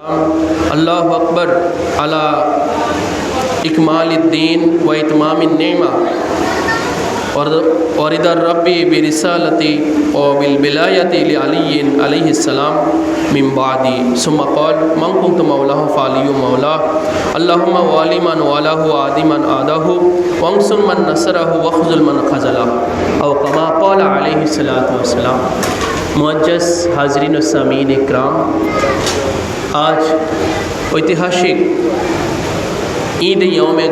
अल्लाहु अकबर अला इकमालिद्दीन व इतमामिन नेमा और इधर रब्बी बिरिसालती और बिलबिलायती लिअलिय्यिन अलैहिस्सलाम मिन बादी सुम्मा क़ाल मन कुन्तु मौलाहु फ़अलिय्यु मौला अल्लाहुम्मा वालि मन वालाहु आदि मन आदाहु वंसुर मन नसरहु वख़्ज़ुल मन ख़ज़लहु औ कमा क़ाल अलैहिस्सलातु वस्सलाम। मुअज्जज़ हाज़रीन व सामीन इकराम, आज ऐतिहासिक ईद यौमे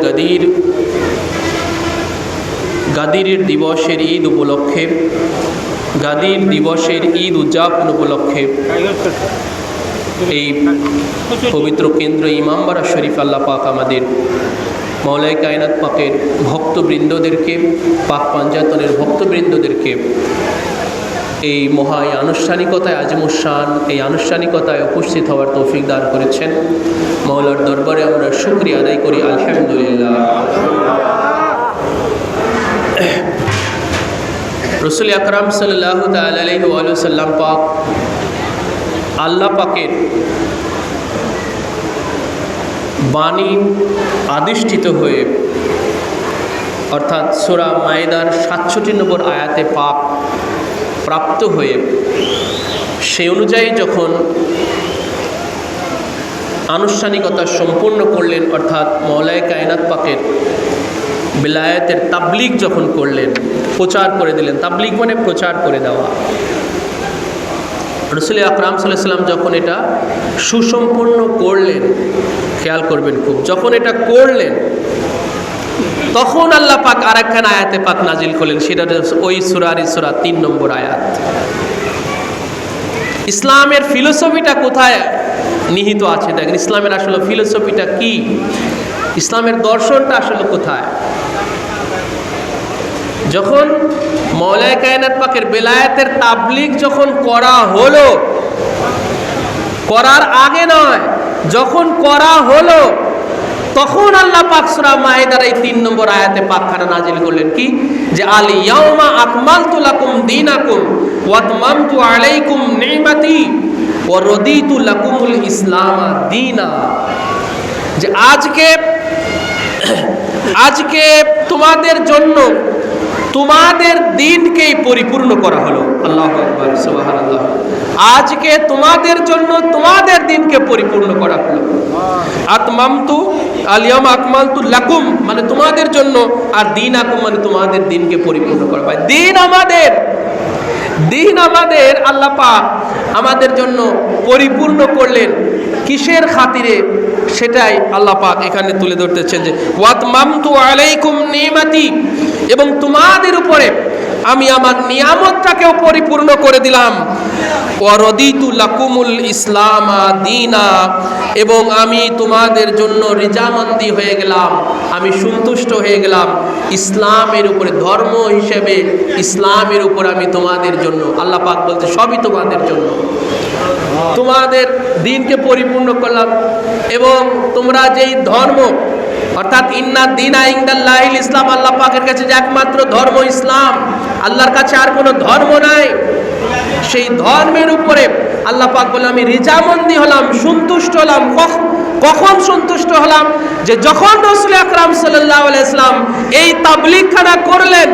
গাদির দিবসের ঈদ উপলক্ষে গাদির দিবসের ঈদ উদযাপন উপলক্ষে এই পবিত্র কেন্দ্র ইমামবাড়া শরীফ আল্লাহ পাক আমাদের মওলাই কায়নাত পাকের ভক্তবৃন্দদেরকে, পাক পাঞ্জাতনের ভক্তবৃন্দদেরকে এই মহা আনুষ্ঠানিকতায় আজমুশান এই আনুষ্ঠানিকতায় উপস্থিত হওয়ার তৌফিক দান করেছেন। মওলার দরবারে আমরা শুকরিয়া আদায় করি, আলহামদুলিল্লাহ। রসুল আকরাম সাল্লাল্লাহু তাআলা আলাইহি ওয়া সাল্লাম পাক আল্লাহ পাকের বাণী আদিষ্ঠিত হয়ে অর্থাৎ সূরা মায়েদার ৬৭ নম্বর আয়াতে পাক প্রাপ্ত হয়ে সেই অনুযায়ী যখন আনুষ্ঠানিকতা সম্পূর্ণ করলেন, অর্থাৎ মওলাই কায়নাত পাকের বিলায়াতের তাবলিগ যখন করলেন, প্রচার করে দিলেন। তাবলিগ মানে প্রচার করে দেওয়া। রসুল আকরাম সাল্লাল্লাহু আলাইহি ওয়াসাল্লাম যখন এটা সুসম্পন্ন করলেন, খেয়াল করবেন খুব, যখন এটা করলেন তখন আল্লাহ পাক আরেকখান আয়াতে পাক নাজিল করলেন, সেটা ওই সূরারই সূরা ৩ নম্বর আয়াত। ইসলামের ফিলোসফিটা কোথায় নিহিত আছে দেখেন। ইসলামের আসলে ফিলোসফিটা কি, ইসলামের দর্শনটা আসলে কোথায়। যখন মওলাই কায়নাত পাকের বেলায়েতের তাবলিগ যখন করা হলো, করার আগে নয়, যখন করা হলো তখন আল্লাহ পাক সূরা মায়েদার এই ৩ নম্বর আয়াতে পাকখানা নাজিল করলেন কি, যে আল ইয়াউমা আকমালতু লাকুম দীনাকুম ওয়া আতমামতু আলাইকুম নি'মাতি ওয়া রাদিতু লাকুমুল ইসলাম দীনা। যে আজকে তোমাদের জন্য তোমাদের দিনকেই পরিপূর্ণ করা হলো। আল্লাহু আকবার, সুবহানাল্লাহ। আজকে তোমাদের জন্য তোমাদের দিনকে পরিপূর্ণ করা হলো। আতমামতু আল ইয়াউমা আকমালতু লাকুম মানে তোমাদের জন্য, আর দীনাকুম মানে তোমাদের দিনকে পরিপূর্ণ করা হয়। দিন আমাদের আল্লাহ পাক আমাদের জন্য পরিপূর্ণ করলেন কিসের খাতিরে, সেটাই আল্লাহ পাক এখানে তুলে ধরতেছেন যে ওয়াতমামতু আলাইকুম নি'মাতি, এবং তোমাদের উপরে আমি আমার নিয়ামতটাকেও পরিপূর্ণ করে দিলাম। ওয়া রাদিতু লাকুমুল ইসলাম দীনা, এবং আমি তোমাদের জন্য রিজামন্দি হয়ে গেলাম, আমি সন্তুষ্ট হয়ে গেলাম ইসলামের উপরে, ধর্ম হিসেবে ইসলামের উপর আমি তোমাদের জন্য, আল্লাহ পাক বলতে সবই তোমাদের জন্য, তোমাদের দিনকে পরিপূর্ণ করলাম। এবং তোমরা যেই ধর্ম, অর্থাৎ ইন্না দীনা ইনদাল্লাহিল ইসলাম, আল্লাহ পাকের কাছে যে একমাত্র ধর্ম ইসলাম, আল্লাহর কাছে আর কোনো ধর্ম নাই, সেই ধর্মের উপরে আল্লাহ পাক বলে আমি রিজামন্দি হলাম, সন্তুষ্ট হলাম। কখন সন্তুষ্ট হলাম? যে যখন রাসূল আকরাম সাল্লাল্লাহু আলাইহি ওয়াসাল্লাম এই তাবলীগখানা করলেন,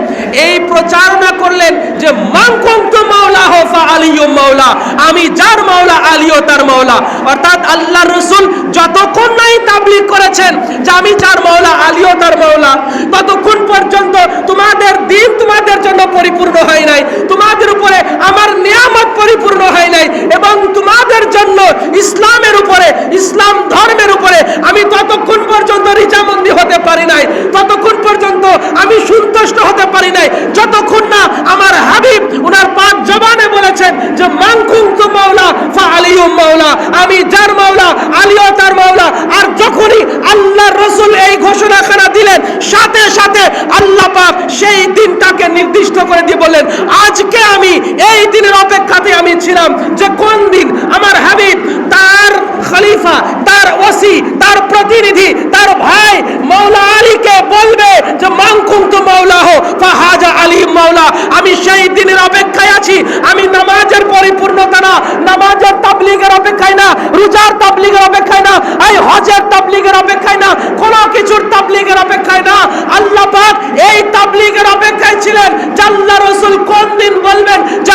এই প্রচারণা করলেন যে মান কুনতু মাওলাহু ফাআলিয়্যু মাওলা, আমি যার মাওলা আলীও তার মাওলা। অর্থাৎ আল্লাহর রাসূল যতক্ষণ না এই তাবলীগ করেছেন যে আমি যার মাওলা আলীও তার মাওলা, ততক্ষণ পর্যন্ত তোমাদের দিন তোমাদের জন্য পরিপূর্ণ হয় নাই, তোমাদের উপরে আমার নিয়ামত পরিপূর্ণ হয় নাই, এবং তোমাদের জন্য ইসলামের উপরে, ইসলাম ধর্মের উপরে আমি ততক্ষণ পর্যন্ত রিজামন্দি হতে পারি নাই, ততক্ষণ পর্যন্ত আমি সন্তুষ্ট হতে পারি নাই, যতক্ষণ না আমার হাবিব ওনার পাক জবানে বলেছেন যে মান কুনতু মাওলা ফাআলিয়্যু মাওলা, আমি যার মাওলা আলীও তার মাওলা। আর যখনই আল্লাহর রাসূল এই ঘোষণাখানা দিলেন, সাথে সাথে আল্লাহ পাক সেই দিনটাকে নির্দিষ্ট করে দিয়ে বললেন আজকে আমি এই দিনের অপেক্ষাতে আমি ছিলাম, যে কোন দিন আমার হাবিব তার খলিফা, তার ওসি, তার প্রতিনিধি, তার ভাই মাওলা আলীকে বলবে যে মান কুনতু মাওলাহু ফাহাজা আলী মাওলা। আমি সেই দিনের অপেক্ষায় আছি। আমি নামাজের পরিপূর্ণতা না, নামাজের তাবলীগ তাবলীগের অপেক্ষায় না, রোজার তাবলীগের অপেক্ষায় না, এই হজের তাবলীগের অপেক্ষায় না, কোনো কিছুর তাবলীগের অপেক্ষায় না। আল্লাহ পাক এই তাবলীগের অপেক্ষায় ছিলেন যে আল্লাহ রাসূল কোন দিন বলবেন যে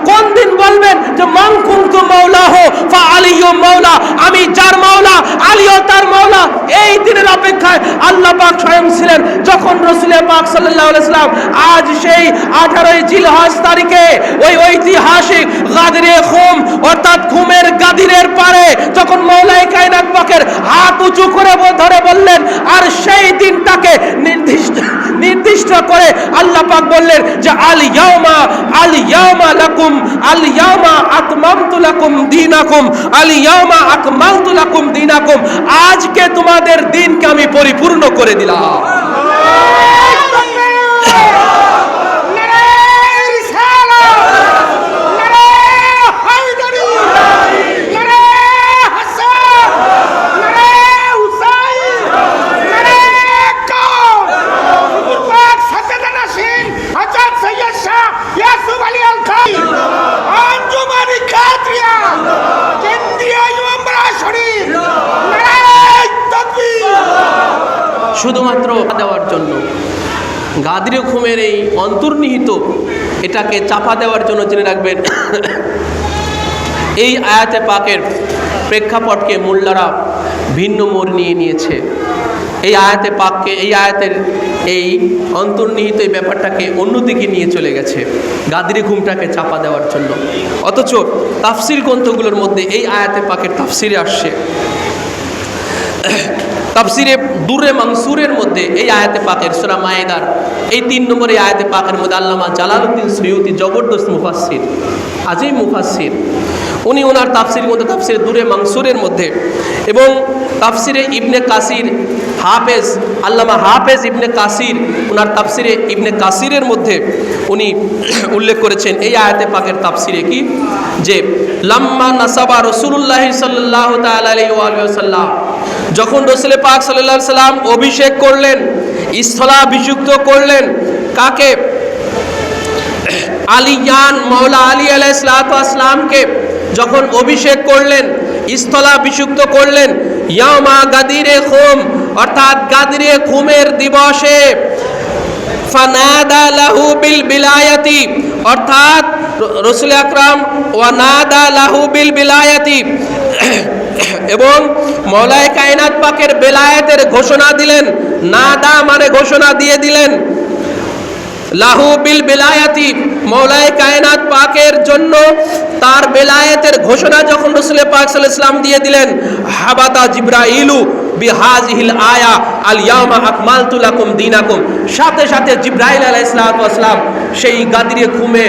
কোন দিন বলবেন যে মান কুনতু মাওলাহু ফা আলিয়্যু মাওলা, আমি যার মাওলা আলীও তার মাওলা। এই দিনের অপেক্ষায় আল্লাহ পাক স্বয়ং ছিলেন। যখন রাসূল পাক সাল্লাল্লাহু আলাইহি ওয়াসাল্লাম আজ সেই 18 জিলহজ তারিখে ওই ঐতিহাসিক গাদিরে খুম অর্থাৎ খুমের গাদিরের পারে যখন মাওলায়ে কায়নাত পাকের হাত উঁচু করে ধরে বললেন, আর সেই দিনটাকে নির্দিষ্ট করে আল্লাহ পাক বললেন যে আল ইয়াউমা লাকুম আল ইয়াউমা আতমামতু লাকুম দীনাকুম আল ইয়াউমা আকমালতু লাকুম দীনাকুম, আজকে তোমাদের দিনকে আমি পরিপূর্ণ করে দিলাম। শুধুমাত্র দেওয়ার জন্য, গাদিরে খুমের এই অন্তর্নিহিত এটাকে চাপা দেওয়ার জন্য জেনে রাখবেন এই আয়াতে পাকের প্রেক্ষাপটকে মোল্লারা ভিন্ন মোড় নিয়ে নিয়েছে। এই আয়াতে পাককে, এই আয়াতের এই অন্তর্নিহিত এই ব্যাপারটাকে অন্যদিকে নিয়ে চলে গেছে গাদিরে ঘুমটাকে চাপা দেওয়ার জন্য। অথচ তাফসির গ্রন্থগুলোর মধ্যে এই আয়াতে পাকের তাফসিরে আসছে, তাফসিরে দুরে মানসুরের মধ্যে এই আয়াতে পাকের সূরা মায়েদার এই 3 নম্বর এই আয়াতে পাকের মধ্যে আল্লামা জালালউদ্দিন সুয়ুতি জবরদস্ত মুফাসসির, আজিম মুফাসসির, উনি ওনার তাফসিরের মধ্যে তাফসিরে দুরে মানসুরের মধ্যে এবং তাফসিরে ইবনে কাসির হাফেজ আল্লামা হাফেজ ইবনে কাসির ওনার তাফসিরে ইবনে কাসিরের মধ্যে উনি উল্লেখ করেছেন এই আয়াতে পাকের তাফসিরে কি, যে লাম্মা নাসাবা রাসূলুল্লাহ সাল্লাল্লাহু তাআলা আলাইহি ওয়া সাল্লাম, যখন রাসূল পাক সাল্লাল্লাহু আলাইহি সাল্লাম অভিষেক করলেন, স্থলাভিষিক্ত করলেন কাকে, আলিয়ান মাওলা আলী আলাইহিস সালাতু ওয়াস সালামকে যখন অভিষেক করলেন, স্থলাভিষিক্ত করলেন ইয়ামা গাদিরে খুম অর্থাৎ গাদিরে খুমের দিবসে, ফানাদা লাহু বিল বিলায়াতি অর্থাৎ রাসূল আকরাম ওয়া নাদা লাহু বিল বিলায়াতি এবং মাওলায়ে কায়নাত পাকের বেলায়েতের ঘোষণা দিলেন। নাদা মানে ঘোষণা দিয়ে দিলেন, লাহু বিল বিলায়াতি মাওলায়ে কায়নাত পাকের জন্য তার বেলায়েতের ঘোষণা যখন রাসূল পাক সাল্লাল্লাহু আলাইহি ওয়াসাল্লাম দিয়ে দিলেন, হাবাতা জিবরাইলু বিহাযিহিল আয়া আল ইয়াউমা আকমালতু লাকুম দীনাকুম, সাথে সাথে জিবরাইল আলাইহিস সালাতু ওয়াস সালাম সেই গাদিরে খুমে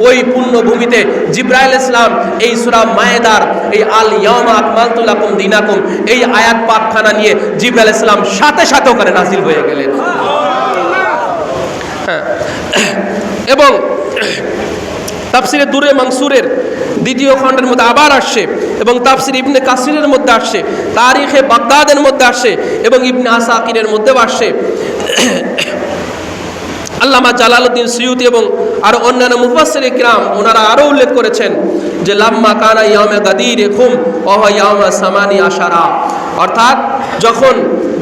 ওই পুণ্যভূমিতে জিবরাইল আলাইহিস সালাম এই সূরা মায়েদার এই আল ইয়াউমা আকমালতু লাকুম দীনাকুম এই আয়াত পাকখানা নিয়ে জিবরাইল আলাইহিস সালাম সাথে সাথে ওখানে নাজিল হয়ে গেলেন। এবং তাফসিরে দুরে মানসুরের 2য় খণ্ডের মধ্যে আবার আসছে এবং তাফসির ইবনে কাসিরের মধ্যে আসছে, তারিখে বাগদাদের মধ্যে আসছে এবং ইবনে আসাকিরের মধ্যেও আসছে। আল্লামা জালালউদ্দিন সুয়ুতি এবং আরো অন্যান্য মুফাসসির ইকরাম ওনারা আরো উল্লেখ করেছেন যে লাম্মা কানা ইয়াউমে গাদিরে খুম ওয়া ইয়াউমা সামানি আশারা, অর্থাৎ যখন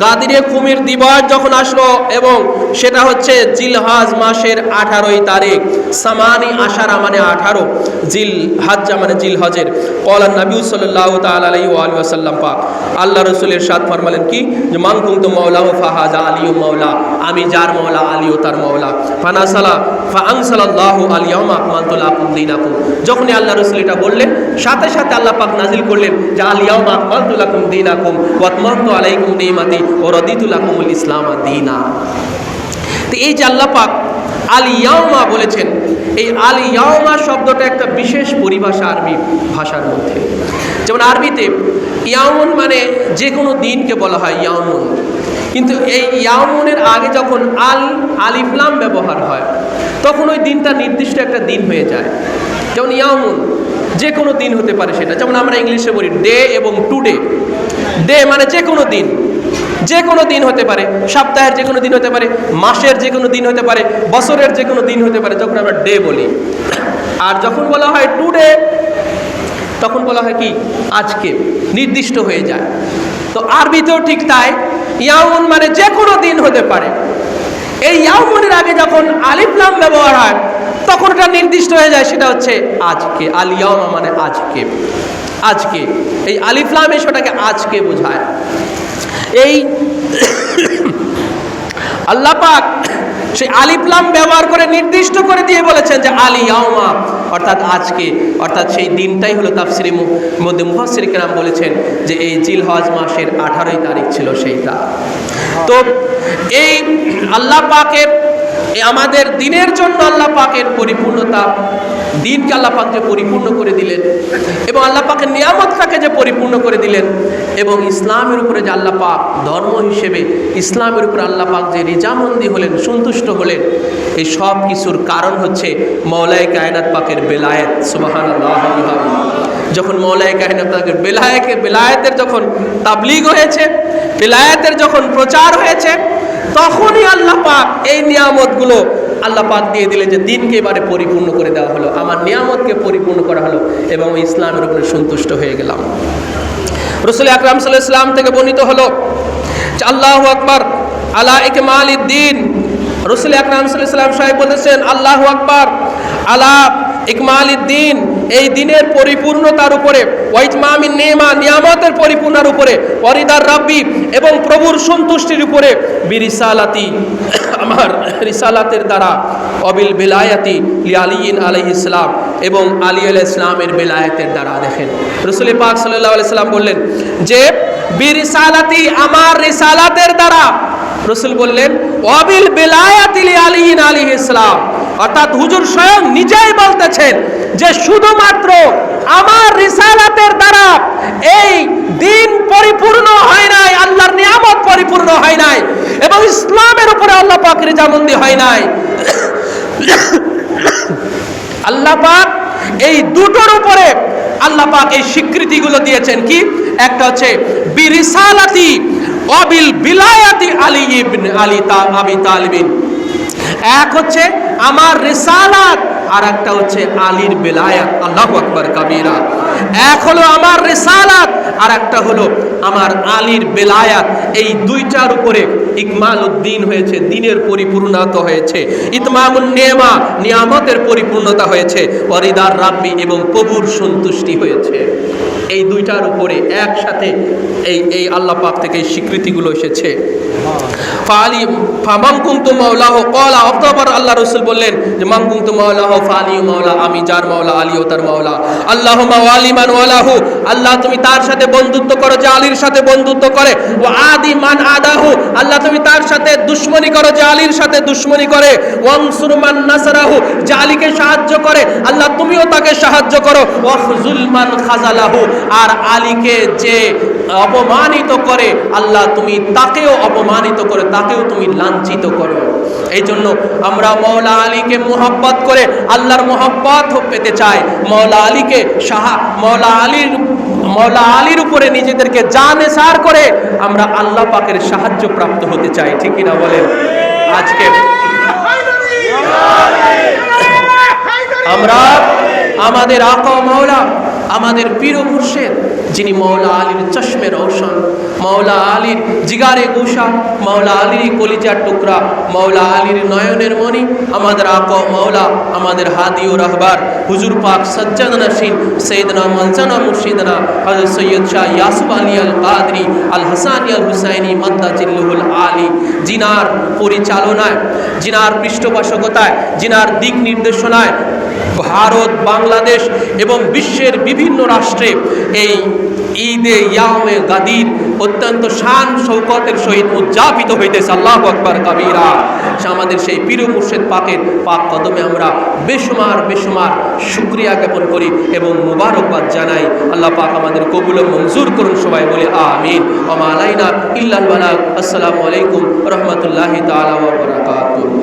গাদিরে খুমের দিবস যখন আসলো এবং সেটা হচ্ছে জিলহজ মাসের 18 তারিখ, সামানি আশারা মানে 18, জিল হাজ্জা মানে জিলহজের। ক্বালা নবী সাল্লাল্লাহু তাআলা আলাইহি ওয়া সাল্লাম পাক আল্লাহ রাসূলের ইরশাদ ফরমালেন কি, যে মান কুনতু মাওলাহু ফাহাযা আলিয়্যু মাওলা, আমি যার মাওলা আলীও তার মাওলা। ফানাসালা ফাআনসালাল্লাহু আল ইয়াউমা আকমালতু লাকুম দীনাকুম, যখনই আল্লাহ রাসূল এটা বললেন সাথে সাথে আল্লাহ পাক নাজিল করলেন যে আল ইয়াউমা আকমালতু লাকুম দীনাকুম ওয়া আতমামতু আলাইকুম নি'মাতি ওয়া রাদিতু লাকুমুল ইসলাম দীনা। তো এই যে আল্লাহ পাক আল ইয়াউমা বলেছেন, এই আল ইয়াউমা শব্দটা একটা বিশেষ পরিভাষা আরবি ভাষার মধ্যে। যেমন আরবিতে ইয়াউমুন মানে যে কোনো দিনকে বলা হয় ইয়াউমুন, কিন্তু এই ইয়াউমুনের আগে যখন আলিফ লাম ব্যবহার হয় তখন ওই দিনটা নির্দিষ্ট একটা দিন হয়ে যায়। যেমন ইয়াউমুন যে কোনো দিন হতে পারে সেটা, যেমন আমরা ইংলিশে বলি ডে এবং টুডে। ডে মানে যে কোনো দিন, যে কোনো দিন হতে পারে, সপ্তাহের যে কোনো দিন হতে পারে, মাসের যে কোনো দিন হতে পারে, বছরের যে কোনো দিন হতে পারে, যখন আমরা ডে বলি। আর যখন বলা হয় টুডে তখন বলা হয় কি আজকে, নির্দিষ্ট হয়ে যায়। তো আরবিতেও ঠিক তাই, ইয়াউমুন মানে যে কোনো দিন হতে পারে। এই ইয়াউমুনের আগে যখন আলিফ লাম ব্যবহার হয় তখন এটা নির্দিষ্ট হয়ে যায়, সেটা হচ্ছে আজকে। আল ইয়াউমা মানে আজকে, আজকে। এই আলিফ লাম সেটাকে আজকে বোঝায়। এই আল্লাহ পাক সেই আলিফ লাম ব্যবহার করে নির্দিষ্ট করে দিয়ে বলেছেন যে আল ইয়াউমা, অর্থাৎ আজকে, অর্থাৎ সেই দিনটাই হলো তাফসীরের মধ্যে মুফাসসির কেরাম বলেছেন যে এই জিলহজ মাসের 18 তারিখ ছিল সেইটা। তো এই আল্লাহ পাকের আমাদের দিনের জন্য আল্লাহ পাকের পরিপূর্ণতা, দিনকে আল্লাহ পাক যে পরিপূর্ণ করে দিলেন এবং আল্লাহ পাকের নিয়ামতটাকে যে পরিপূর্ণ করে দিলেন এবং ইসলামের উপরে যে আল্লাহ পাক ধর্ম হিসেবে ইসলামের উপরে আল্লাহ পাক যে রিজামন্দি হলেন, সন্তুষ্ট হলেন, এই সব কিছুর কারণ হচ্ছে মওলাই কায়নাত পাকের বেলায়েত। সুবহানাল্লাহ। যখন মওলাই কায়নাত পাকের বেলায়েতের যখন তাবলীগ হয়েছে, বেলায়েতের যখন প্রচার হয়েছে, তখনই আল্লাহ পাক এই নিয়ামতগুলো আল্লাহ পাক দিয়ে দিলেন যে দিনকে এবারে পরিপূর্ণ করে দেওয়া হলো, আমার নিয়ামতকে পরিপূর্ণ করা হলো এবং ইসলামের উপরে সন্তুষ্ট হয়ে গেলাম। রাসূল আকরাম সাল্লাল্লাহু আলাইহি ওয়াসাল্লাম থেকে বর্ণিত হলো আল্লাহু আকবার আলা ইকমালিদ দ্বীন। রাসূল আকরাম সাল্লাল্লাহু আলাইহি ওয়াসাল্লাম সাহেব বলেছেন আল্লাহু আকবার আলা ইকমালিদ দ্বীন, এই দিনের পরিপূর্ণতার উপরে, ওয়াইতমামিন নেমা, নিয়ামতের পরিপূর্ণতার উপরে, ওয়ারিদার রাব্বি এবং প্রভুর সন্তুষ্টির উপরে, বিরিসালাতি আমার রিসালাতের দ্বারা, অবিল বেলায়াতি লি আলিয়িন আলাইহিস সালাম এবং আলী আলাইহিস সালামের বেলায়েতের দ্বারা। দেখেন রাসূল পাক সাল্লাল্লাহু আলাইহি সাল্লাম বললেন যে বিরিসালাতি, আমার রিসালাতের দ্বারা। রাসূল বললেন ওয়াবিল বেলায়াতি লি আলিয়িন আলাইহিস সালাম, অর্থাৎ হুজুর স্বয়ং নিজেই বলতেছেন যে শুধুমাত্র আমার রিসালাতের দ্বারা এই দিন পরিপূর্ণ হয় নাই, আল্লাহর নিয়ামত পরিপূর্ণ হয় নাই এবং ইসলামের উপরে আল্লাহ পাক রিজামন্দি হয় নাই। আল্লাহ পাক এই দুটোর উপরে আল্লাহ পাক এই স্বীকৃতিগুলো দিয়েছেন। কি? একটা হচ্ছে বিরিসালাতি ওয়াবিল বিলায়াতি আলী ইবনে আবি তালিব, এক হচ্ছে আমার রিসালাত আর একটা হচ্ছে আলীর বেলায়াত। আল্লাহু আকবার কাবীরা। এক হলো আমার রিসালাত আর একটা হলো আমার আলীর বেলায়াত। এই দুইটার উপরে ইকমালউদ্দিন হয়েছে, দিনের পরিপূর্ণতা হয়েছে, ইতমামুন নেমা, নিয়ামতের পরিপূর্ণতা হয়েছে, ওয়ারিদার রাব্বি এবং প্রভুর সন্তুষ্টি হয়েছে। এই দুইটার উপরে একসাথে এই আল্লাহ পাক থেকে এই স্বীকৃতিগুলো এসেছে। ফামান কুনতু মাওলাহু ক্বালা, অতঃপর আল্লাহ রাসূল বললেন যে মান কুনতু মাওলাহু ফালি মাওলা, আমি যার মাওলা আলীও তার মাওলা। আল্লাহুম্মা ওয়ালি মান ওয়ালাহু, আল্লাহ তুমি তার সাথে বন্ধুত্ব করো যে আলীর সাথে বন্ধুত্ব করে। ওয়া আদি মান আদাহু, আল্লাহ তুমি তার সাথে দুশমনি করো যে আলীর সাথে দুশমনি করে। ওয়ানসুর মান নাসরাহু, যে আলীকে সাহায্য করে আল্লাহ তুমিও তাকে সাহায্য করো। ওয়াখজুল মান খাযালাহু, আর আলীকে যে অপমানিত করে আল্লাহ তুমি তাকেও অপমানিত করে, তাকেও তুমি লাঞ্ছিত করো। এই জন্য আমরা মওলা আলীকে মুহাব্বত করে আল্লাহর মুহাব্বত পেতে চাই। মওলা আলীকে মওলা আলীর উপরে নিজেদেরকে জানেসার করে আমরা আল্লাহ পাকের সাহায্য প্রাপ্ত হতে চাই। ঠিক কি না বলেন? আজকে আমরা আমাদের আকা মাওলা, আমাদের পীর ও মুর্শিদ, যিনি মওলা আলীর চশমে রওশন, মওলা আলীর জিগারে গোশা, মওলা আলীর কলিজার টুকরা, মওলা আলীর নয়নের মণি, আমাদের আকা মাওলা, আমাদের হাদি ও রাহবার হুজুর পাক সজ্জাদ নশীন সৈয়দনা মালজানা মুর্শিদনা হযরত সৈয়দ শাহ ইয়াসুফ আলী আল কাদরি আল হাসানি আল হুসাইনি মাদ্দাজিল্লুহুল আলী, জিনার পরিচালনায়, জিনার পৃষ্ঠপোষকতায়, জিনার দিক নির্দেশনায় ভারত, বাংলাদেশ এবং বিশ্বের বিভিন্ন রাষ্ট্রে এই ঈদে ইয়ামে গাদির অত্যন্ত শান শৌকতের সহিত উদযাপিত হইতেছে। আল্লাহু আকবার কাবীরা। আমাদের সেই পীর মুর্শিদ পাকের পাক কদমে আমরা বেশুমার শুকরিয়া জ্ঞাপন করি এবং মুবারকবাদ জানাই। আল্লাহ পাক আমাদের কবুল ও মঞ্জুর করুন, সবাই বলে আমিন। ওয়া মা আলাইনা ইল্লাল বালাগ। আসসালামু আলাইকুম ওয়া রাহমাতুল্লাহি তাআলা ওয়া বারাকাতুহু।